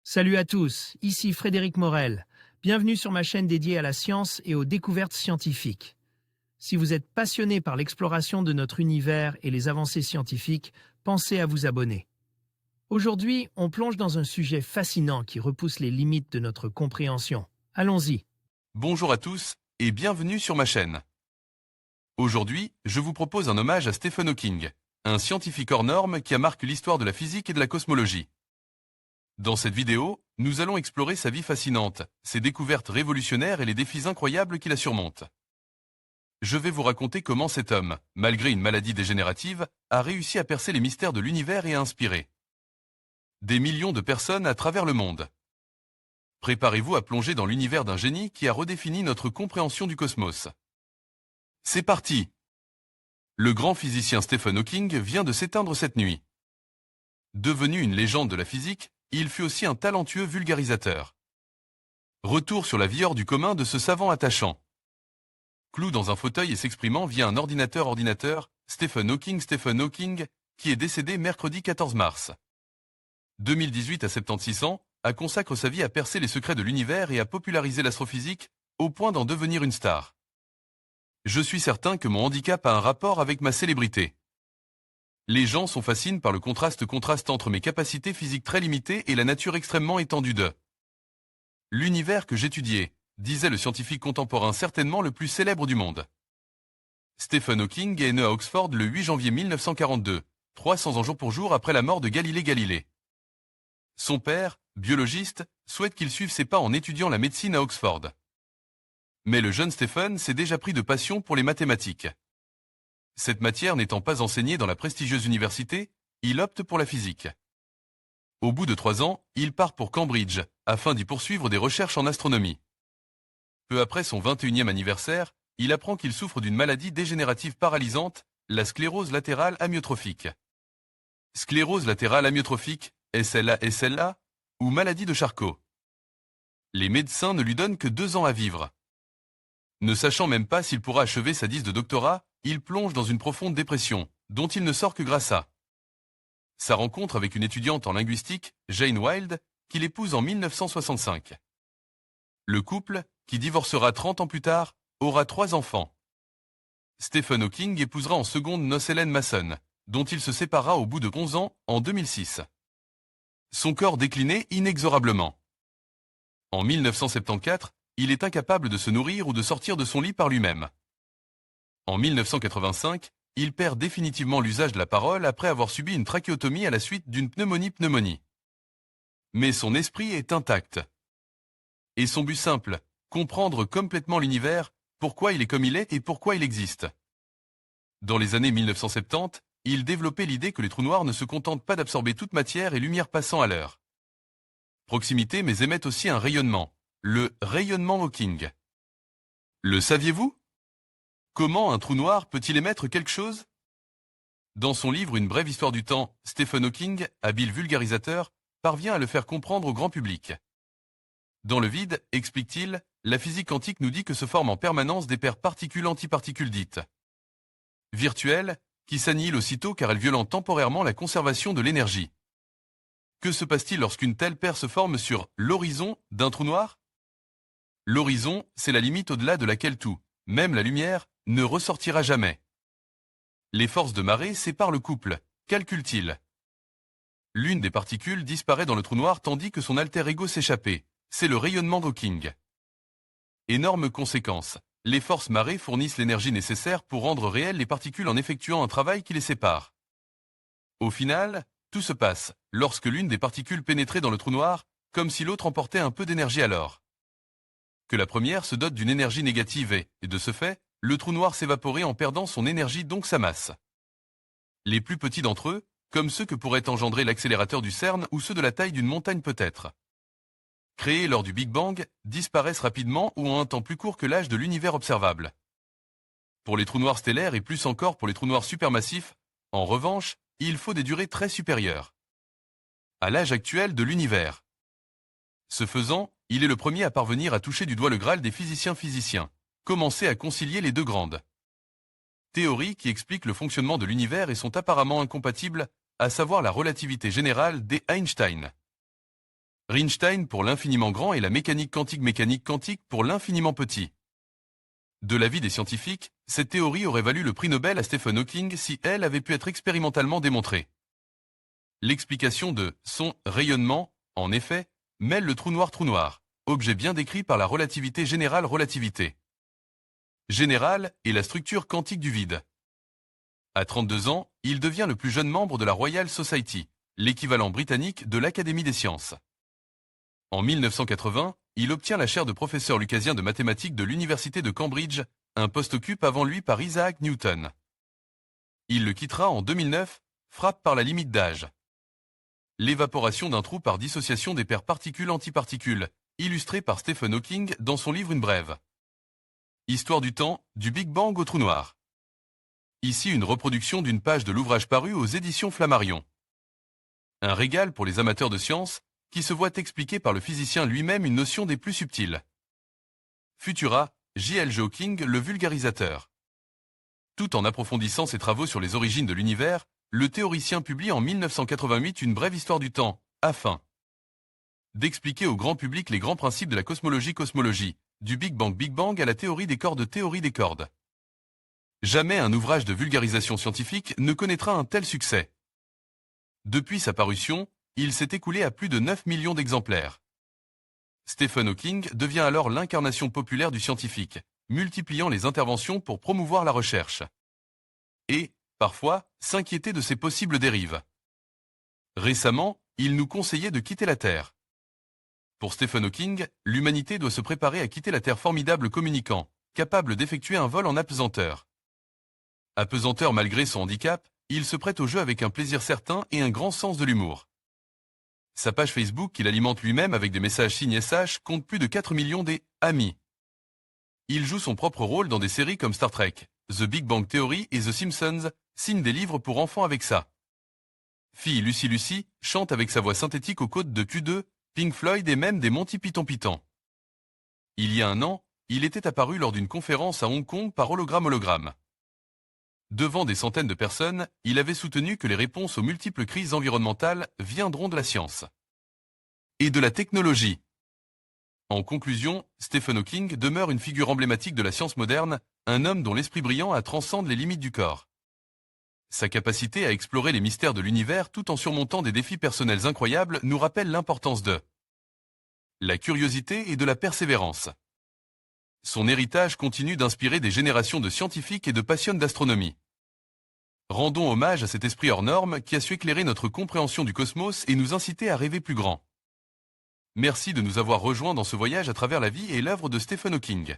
Salut à tous, ici Frédéric Morel. Bienvenue sur ma chaîne dédiée à la science et aux découvertes scientifiques. Si vous êtes passionné par l'exploration de notre univers et les avancées scientifiques, pensez à vous abonner. Aujourd'hui, on plonge dans un sujet fascinant qui repousse les limites de notre compréhension. Allons-y. Bonjour à tous et bienvenue sur ma chaîne. Aujourd'hui, je vous propose un hommage à Stephen Hawking, un scientifique hors norme qui a marqué l'histoire de la physique et de la cosmologie. Dans cette vidéo, nous allons explorer sa vie fascinante, ses découvertes révolutionnaires et les défis incroyables qui la surmontent. Je vais vous raconter comment cet homme, malgré une maladie dégénérative, a réussi à percer les mystères de l'univers et à inspirer des millions de personnes à travers le monde. Préparez-vous à plonger dans l'univers d'un génie qui a redéfini notre compréhension du cosmos. C'est parti! Le grand physicien Stephen Hawking vient de s'éteindre cette nuit. Devenu une légende de la physique, il fut aussi un talentueux vulgarisateur. Retour sur la vie hors du commun de ce savant attachant. Cloué dans un fauteuil et s'exprimant via un ordinateur, Stephen Hawking, qui est décédé mercredi 14 mars 2018 à 76 ans, consacre sa vie à percer les secrets de l'univers et à populariser l'astrophysique, au point d'en devenir une star. Je suis certain que mon handicap a un rapport avec ma célébrité. Les gens sont fascinés par le contraste entre mes capacités physiques très limitées et la nature extrêmement étendue de l'univers que j'étudiais, disait le scientifique contemporain certainement le plus célèbre du monde. Stephen Hawking est né à Oxford le 8 janvier 1942, 300 ans jour pour jour après la mort de Galilée Galilée. Son père, biologiste, souhaite qu'il suive ses pas en étudiant la médecine à Oxford. Mais le jeune Stephen s'est déjà pris de passion pour les mathématiques. Cette matière n'étant pas enseignée dans la prestigieuse université, il opte pour la physique. Au bout de 3 ans, il part pour Cambridge, afin d'y poursuivre des recherches en astronomie. Peu après son 21e anniversaire, il apprend qu'il souffre d'une maladie dégénérative paralysante, la sclérose latérale amyotrophique. Sclérose latérale amyotrophique, SLA, ou maladie de Charcot. Les médecins ne lui donnent que 2 ans à vivre. Ne sachant même pas s'il pourra achever sa thèse de doctorat, il plonge dans une profonde dépression, dont il ne sort que grâce à sa rencontre avec une étudiante en linguistique, Jane Wilde, qu'il épouse en 1965. Le couple, qui divorcera 30 ans plus tard, aura 3 enfants. Stephen Hawking épousera en seconde noces Helen Mason, dont il se séparera au bout de 11 ans, en 2006. Son corps déclinait inexorablement. En 1974, il est incapable de se nourrir ou de sortir de son lit par lui-même. En 1985, il perd définitivement l'usage de la parole après avoir subi une trachéotomie à la suite d'une pneumonie. Mais son esprit est intact. Et son but simple, comprendre complètement l'univers, pourquoi il est comme il est et pourquoi il existe. Dans les années 1970, il développait l'idée que les trous noirs ne se contentent pas d'absorber toute matière et lumière passant à leur proximité mais émettent aussi un rayonnement, le rayonnement Hawking. Le saviez-vous? Comment un trou noir peut-il émettre quelque chose? Dans son livre Une brève histoire du temps, Stephen Hawking, habile vulgarisateur, parvient à le faire comprendre au grand public. Dans le vide, explique-t-il, la physique quantique nous dit que se forment en permanence des paires particules-antiparticules dites virtuelles, qui s'annihilent aussitôt car elles violentent temporairement la conservation de l'énergie. Que se passe-t-il lorsqu'une telle paire se forme sur l'horizon d'un trou noir? L'horizon, c'est la limite au-delà de laquelle tout, même la lumière, ne ressortira jamais. Les forces de marée séparent le couple, calcule-t-il. L'une des particules disparaît dans le trou noir tandis que son alter ego s'échappait, c'est le rayonnement Hawking. Énorme conséquence, les forces marées fournissent l'énergie nécessaire pour rendre réelles les particules en effectuant un travail qui les sépare. Au final, tout se passe, lorsque l'une des particules pénétrait dans le trou noir, comme si l'autre emportait un peu d'énergie alors que la première se dote d'une énergie négative et, de ce fait, le trou noir s'évaporait en perdant son énergie donc sa masse. Les plus petits d'entre eux, comme ceux que pourrait engendrer l'accélérateur du CERN ou ceux de la taille d'une montagne peut-être, créés lors du Big Bang, disparaissent rapidement ou en un temps plus court que l'âge de l'univers observable. Pour les trous noirs stellaires et plus encore pour les trous noirs supermassifs, en revanche, il faut des durées très supérieures à l'âge actuel de l'univers. Ce faisant, il est le premier à parvenir à toucher du doigt le Graal des physiciens, commencer à concilier les deux grandes théories qui expliquent le fonctionnement de l'univers et sont apparemment incompatibles, à savoir la relativité générale d'Einstein. Einstein pour l'infiniment grand et la mécanique quantique pour l'infiniment petit. De l'avis des scientifiques, cette théorie aurait valu le prix Nobel à Stephen Hawking si elle avait pu être expérimentalement démontrée. L'explication de son rayonnement, en effet, mêle le trou noir, objet bien décrit par la relativité générale générale et la structure quantique du vide. À 32 ans, il devient le plus jeune membre de la Royal Society, l'équivalent britannique de l'Académie des sciences. En 1980, il obtient la chaire de professeur lucasien de mathématiques de l'Université de Cambridge, un poste occupé avant lui par Isaac Newton. Il le quittera en 2009, frappe par la limite d'âge. L'évaporation d'un trou par dissociation des paires particules-antiparticules, illustrée par Stephen Hawking dans son livre Une brève Histoire du temps, du Big Bang au trou noir. Ici une reproduction d'une page de l'ouvrage paru aux éditions Flammarion. Un régal pour les amateurs de sciences, qui se voit expliquer par le physicien lui-même une notion des plus subtiles. Futura, J.L.J. Hawking, le vulgarisateur. Tout en approfondissant ses travaux sur les origines de l'univers, le théoricien publie en 1988 une brève histoire du temps, afin d'expliquer au grand public les grands principes de la cosmologie, du Big Bang à la théorie des cordes. Jamais un ouvrage de vulgarisation scientifique ne connaîtra un tel succès. Depuis sa parution, il s'est écoulé à plus de 9 millions d'exemplaires. Stephen Hawking devient alors l'incarnation populaire du scientifique, multipliant les interventions pour promouvoir la recherche. Et, parfois, s'inquiéter de ses possibles dérives. Récemment, il nous conseillait de quitter la Terre. Pour Stephen Hawking, l'humanité doit se préparer à quitter la Terre formidable communicant, capable d'effectuer un vol en apesanteur. Apesanteur malgré son handicap, il se prête au jeu avec un plaisir certain et un grand sens de l'humour. Sa page Facebook, qu'il alimente lui-même avec des messages signés SH, compte plus de 4 millions d'amis. Il joue son propre rôle dans des séries comme Star Trek, The Big Bang Theory et The Simpsons, signe des livres pour enfants avec ça. Fille Lucy chante avec sa voix synthétique aux côtes de Q2, Pink Floyd et même des Monty Python. Il y a un an, il était apparu lors d'une conférence à Hong Kong par hologramme. Devant des centaines de personnes, il avait soutenu que les réponses aux multiples crises environnementales viendront de la science et de la technologie. En conclusion, Stephen Hawking demeure une figure emblématique de la science moderne, un homme dont l'esprit brillant transcende les limites du corps. Sa capacité à explorer les mystères de l'univers tout en surmontant des défis personnels incroyables nous rappelle l'importance de la curiosité et de la persévérance. Son héritage continue d'inspirer des générations de scientifiques et de passionnés d'astronomie. Rendons hommage à cet esprit hors norme qui a su éclairer notre compréhension du cosmos et nous inciter à rêver plus grand. Merci de nous avoir rejoints dans ce voyage à travers la vie et l'œuvre de Stephen Hawking.